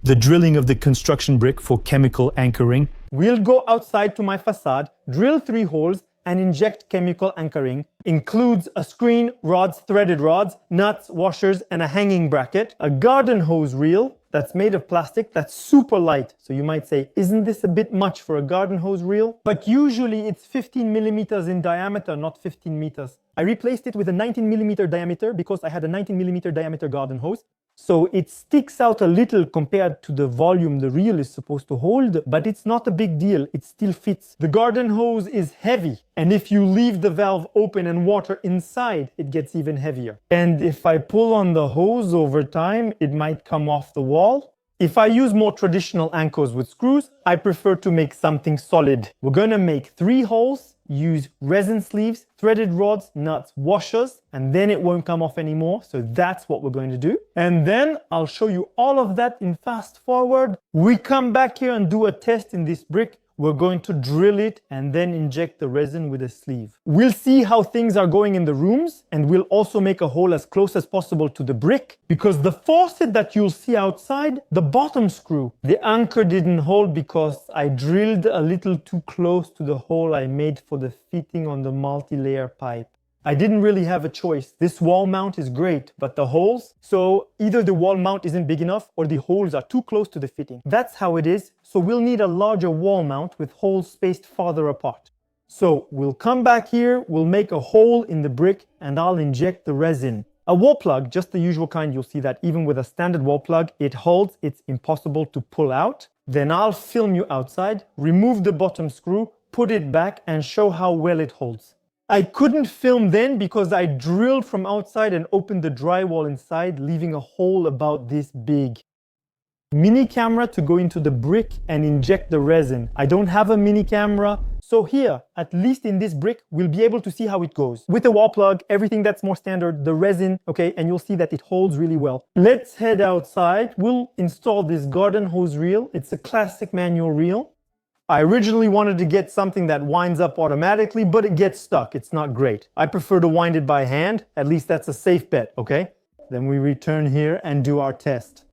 the drilling of the construction brick for chemical anchoring. We'll go outside to my facade, drill 3 holes, and inject chemical anchoring. Includes a screen, rods, threaded rods, nuts, washers, and a hanging bracket. A garden hose reel that's made of plastic that's super light. So you might say, isn't this a bit much for a garden hose reel? But usually it's 15 millimeters in diameter, not 15 meters. I replaced it with a 19 millimeter diameter because I had a 19 millimeter diameter garden hose. So it sticks out a little compared to the volume the reel is supposed to hold, but it's not a big deal, it still fits. The garden hose is heavy, and if you leave the valve open and water inside, it gets even heavier. And if I pull on the hose over time, it might come off the wall. If I use more traditional anchors with screws, I prefer to make something solid. We're gonna make 3 holes, use resin sleeves, threaded rods, nuts, washers, and then it won't come off anymore. So that's what we're going to do. And then I'll show you all of that in fast forward. We come back here and do a test in this brick. We're going to drill it and then inject the resin with a sleeve. We'll see how things are going in the rooms, and we'll also make a hole as close as possible to the brick, because the faucet that you'll see outside, the bottom screw, the anchor didn't hold because I drilled a little too close to the hole I made for the fitting on the multi-layer pipe. I didn't really have a choice. This wall mount is great, but the holes, so either the wall mount isn't big enough or the holes are too close to the fitting. That's how it is. So we'll need a larger wall mount with holes spaced farther apart. So we'll come back here, we'll make a hole in the brick, and I'll inject the resin. A wall plug, just the usual kind, you'll see that even with a standard wall plug, it holds, it's impossible to pull out. Then I'll film you outside, remove the bottom screw, put it back, and show how well it holds. I couldn't film then because I drilled from outside and opened the drywall inside, leaving a hole about this big. Mini camera to go into the brick and inject the resin. I don't have a mini camera, so here, at least in this brick, we'll be able to see how it goes. With the wall plug, everything that's more standard, the resin, okay, and you'll see that it holds really well. Let's head outside. We'll install this garden hose reel. It's a classic manual reel. I originally wanted to get something that winds up automatically, but it gets stuck. It's not great. I prefer to wind it by hand. At least that's a safe bet, okay? Then we return here and do our test.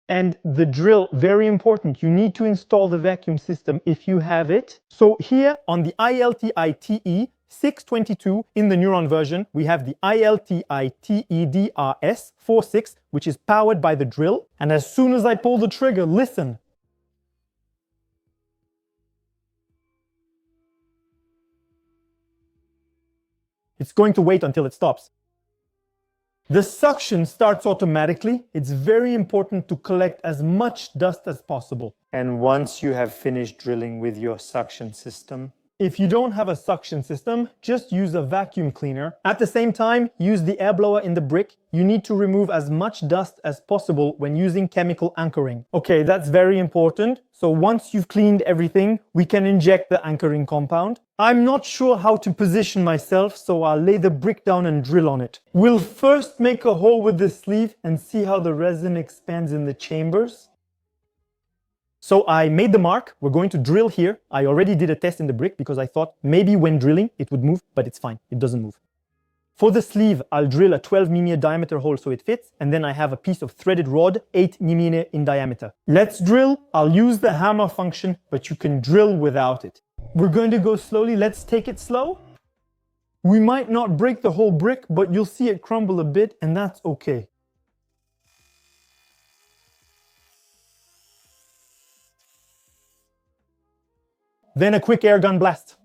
And the drill, very important, you need to install the vacuum system if you have it. So here on the ILTI-TE 622 in the Neuron version, we have the ILTI-TE DRS46, which is powered by the drill. And as soon as I pull the trigger, listen. It's going to wait until it stops. The suction starts automatically. It's very important to collect as much dust as possible. And once you have finished drilling with your suction system, if you don't have a suction system, just use a vacuum cleaner. At the same time, use the air blower in the brick. You need to remove as much dust as possible when using chemical anchoring. Okay, that's very important. So once you've cleaned everything, we can inject the anchoring compound. I'm not sure how to position myself, so I'll lay the brick down and drill on it. We'll first make a hole with the sleeve and see how the resin expands in the chambers. So I made the mark. We're going to drill here. I already did a test in the brick because I thought maybe when drilling it would move, but it's fine. It doesn't move. For the sleeve, I'll drill a 12 mm diameter hole so it fits, and then I have a piece of threaded rod, 8 mm in diameter. Let's drill. I'll use the hammer function, but you can drill without it. We're going to go slowly. Let's take it slow. We might not break the whole brick, but you'll see it crumble a bit, and that's okay. Then a quick air gun blast.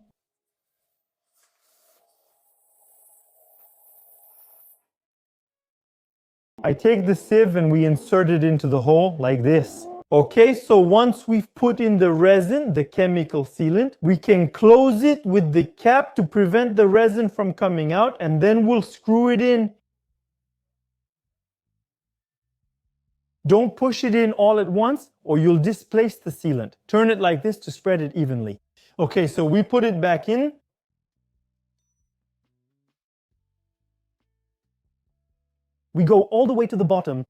I take the sieve and we insert it into the hole like this. Okay, so once we've put in the resin, the chemical sealant, we can close it with the cap to prevent the resin from coming out, and then we'll screw it in. Don't push it in all at once or you'll displace the sealant. Turn it like this to spread it evenly. Okay, so we put it back in. We go all the way to the bottom.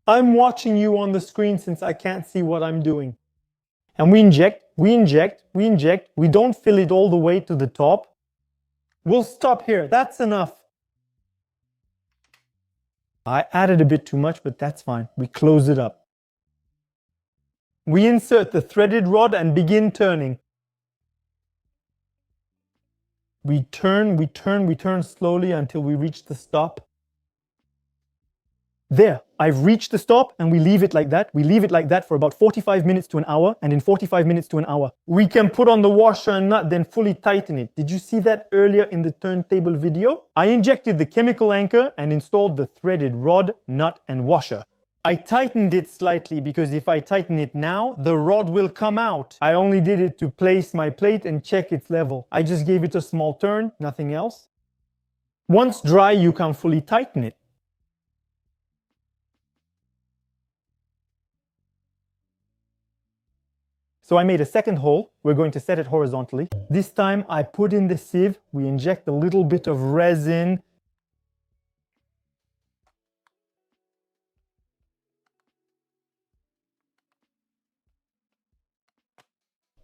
I'm watching you on the screen since I can't see what I'm doing. And we inject, we inject, we inject. We don't fill it all the way to the top. We'll stop here. That's enough. I added a bit too much, but that's fine. We close it up. We insert the threaded rod and begin turning. We turn, we turn, we turn slowly until we reach the stop. There, I've reached the stop and we leave it like that. We leave it like that for about 45 minutes to an hour, and in 45 minutes to an hour, we can put on the washer and nut, then fully tighten it. Did you see that earlier in the turntable video? I injected the chemical anchor and installed the threaded rod, nut, and washer. I tightened it slightly because if I tighten it now, the rod will come out. I only did it to place my plate and check its level. I just gave it a small turn, nothing else. Once dry, you can fully tighten it. So I made a second hole. We're going to set it horizontally. This time I put in the sieve. We inject a little bit of resin.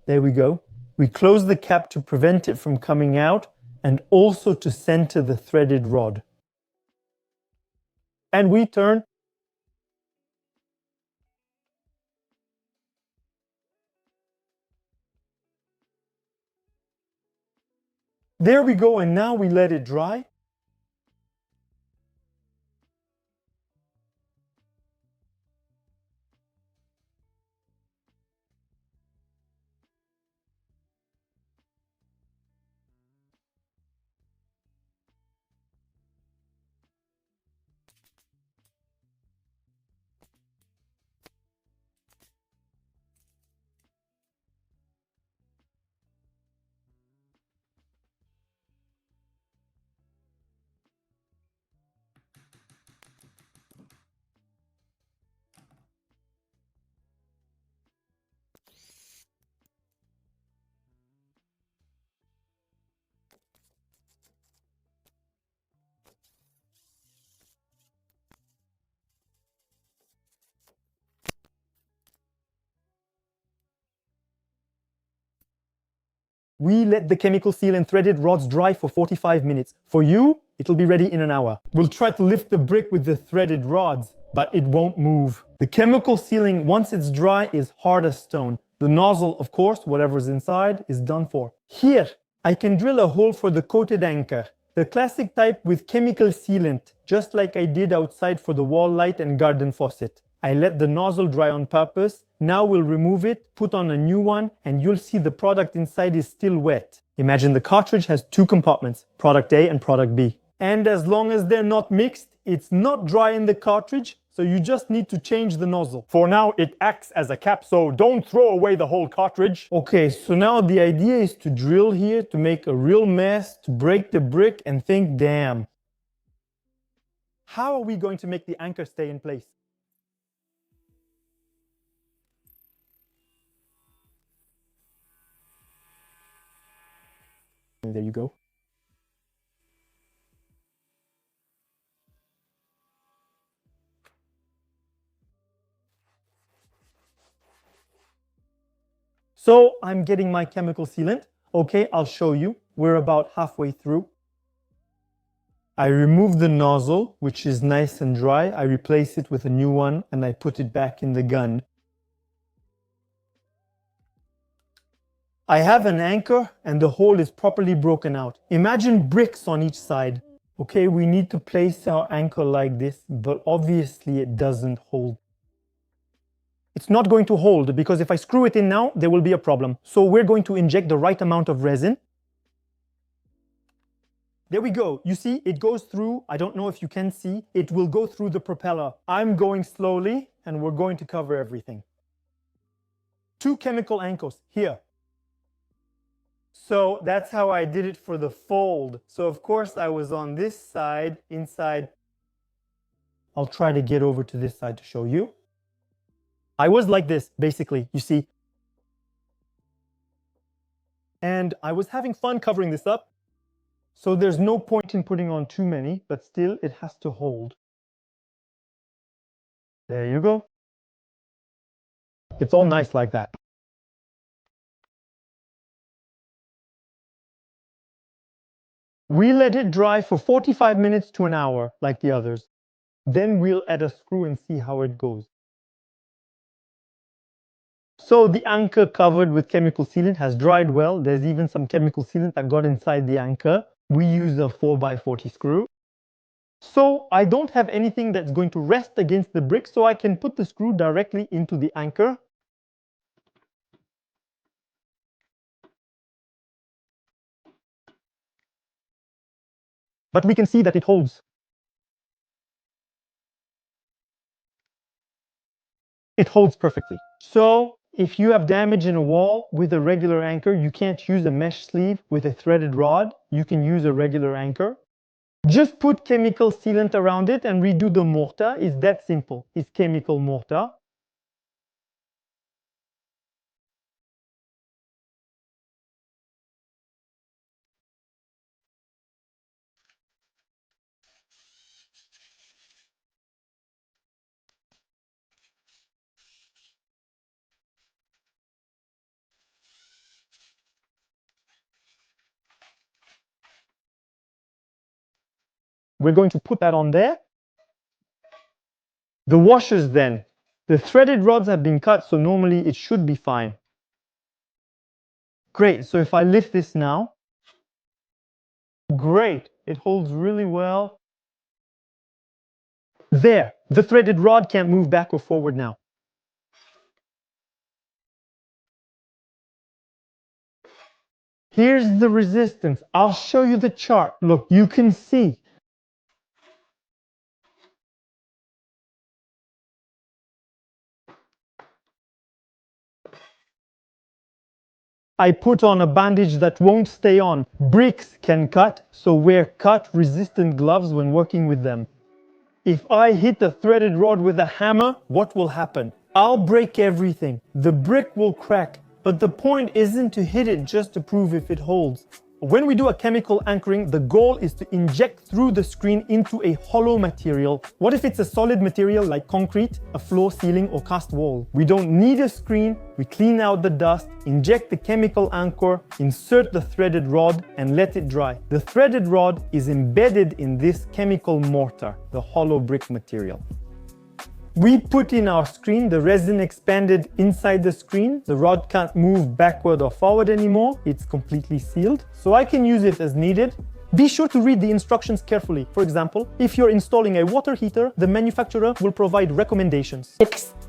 There we go. We close the cap to prevent it from coming out and also to center the threaded rod. And we turn. There we go, and now we let it dry. We let the chemical seal and threaded rods dry for 45 minutes. For you, It'll be ready in an hour. We'll try to lift the brick with the threaded rods, but it won't move. The chemical sealing, once it's dry, is hard as stone. The nozzle, of course, whatever's inside, is done for. Here, I can drill a hole for the coated anchor. The classic type with chemical sealant, just like I did outside for the wall light and garden faucet. I let the nozzle dry on purpose. Now we'll remove it, put on a new one, and you'll see the product inside is still wet. Imagine the cartridge has two compartments, product A and product B. And as long as they're not mixed, it's not dry in the cartridge, so you just need to change the nozzle. For now, it acts as a cap, so don't throw away the whole cartridge. Okay, so now the idea is to drill here to make a real mess, to break the brick and think, damn. How are we going to make the anchor stay in place? And there you go. So I'm getting my chemical sealant. Okay, I'll show you. We're about halfway through. I remove the nozzle, which is nice and dry. I replace it with a new one and I put it back in the gun. I have an anchor and the hole is properly broken out. Imagine bricks on each side. Okay, we need to place our anchor like this, but obviously it doesn't hold. It's not going to hold because if I screw it in now, there will be a problem. So we're going to inject the right amount of resin. There we go. You see, it goes through. I don't know if you can see. It will go through the propeller. I'm going slowly and we're going to cover everything. 2 chemical anchors here. So that's how I did it for the fold. So of course I was on this side, inside. I'll try to get over to this side to show you. I was like this, basically, you see. And I was having fun covering this up. So there's no point in putting on too many, but still it has to hold. There you go. It's all nice like that. We let it dry for 45 minutes to an hour, like the others. Then we'll add a screw and see how it goes. So the anchor covered with chemical sealant has dried well. There's even some chemical sealant that got inside the anchor. We use a 4x40 screw. So I don't have anything that's going to rest against the brick, so I can put the screw directly into the anchor. But we can see that it holds. It holds perfectly. So if you have damage in a wall with a regular anchor, you can't use a mesh sleeve with a threaded rod. You can use a regular anchor. Just put chemical sealant around it and redo the mortar. It's that simple. It's chemical mortar. We're going to put that on there. The washers then. The threaded rods have been cut, so normally it should be fine. Great, so if I lift this now, great, it holds really well. There, the threaded rod can't move back or forward now. Here's the resistance. I'll show you the chart. Look, you can see. I put on a bandage that won't stay on. Bricks can cut, so wear cut-resistant gloves when working with them. If I hit the threaded rod with a hammer, what will happen? I'll break everything. The brick will crack, but the point isn't to hit it just to prove if it holds. When we do a chemical anchoring, the goal is to inject through the screen into a hollow material. What if it's a solid material like concrete, a floor, ceiling, or cast wall? We don't need a screen. We clean out the dust, inject the chemical anchor, insert the threaded rod, and let it dry. The threaded rod is embedded in this chemical mortar, the hollow brick material. We put in our screen, the resin expanded inside the screen. The rod can't move backward or forward anymore. It's completely sealed, so I can use it as needed. Be sure to read the instructions carefully. For example, if you're installing a water heater, the manufacturer will provide recommendations.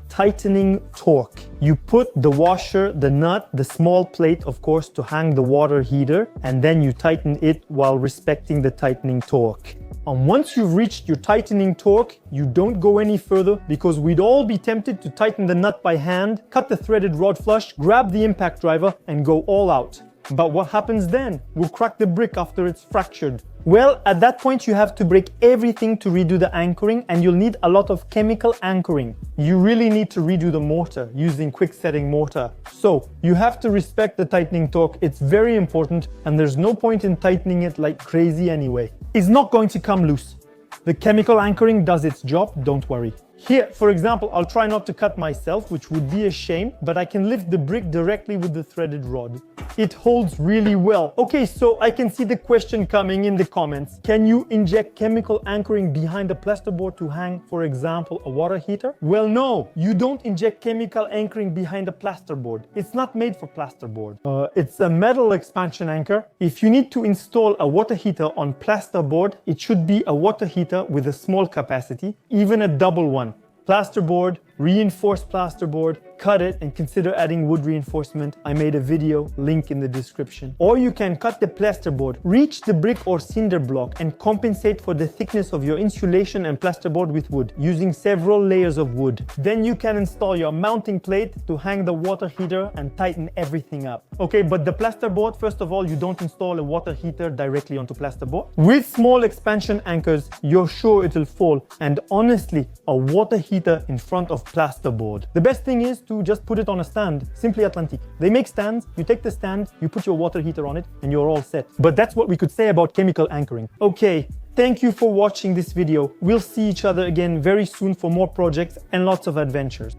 Tightening torque. You put the washer, the nut, the small plate, of course, to hang the water heater, and then you tighten it while respecting the tightening torque. And once you've reached your tightening torque, you don't go any further because we'd all be tempted to tighten the nut by hand, cut the threaded rod flush, grab the impact driver, and go all out. But what happens then? We'll crack the brick after it's fractured. Well, at that point, you have to break everything to redo the anchoring, and you'll need a lot of chemical anchoring. You really need to redo the mortar using quick setting mortar. So you have to respect the tightening torque. It's very important, and there's no point in tightening it like crazy anyway. It's not going to come loose. The chemical anchoring does its job, don't worry. Here, for example, I'll try not to cut myself, which would be a shame, but I can lift the brick directly with the threaded rod. It holds really well. Okay, so I can see the question coming in the comments. Can you inject chemical anchoring behind a plasterboard to hang, for example, a water heater? Well, no, you don't inject chemical anchoring behind a plasterboard. It's not made for plasterboard. It's a metal expansion anchor. If you need to install a water heater on plasterboard, it should be a water heater with a small capacity, even a double one. Plasterboard, reinforced plasterboard, cut it and consider adding wood reinforcement. I made a video, link in the description. Or you can cut the plasterboard, reach the brick or cinder block and compensate for the thickness of your insulation and plasterboard with wood, using several layers of wood. Then you can install your mounting plate to hang the water heater and tighten everything up. Okay, but the plasterboard, first of all, you don't install a water heater directly onto plasterboard. With small expansion anchors, you're sure it'll fall. And honestly, a water heater in front of plasterboard. The best thing is to just put it on a stand, Simply Atlantic. They make stands, you take the stand, you put your water heater on it, and you're all set. But that's what we could say about chemical anchoring. Okay, thank you for watching this video. We'll see each other again very soon for more projects and lots of adventures.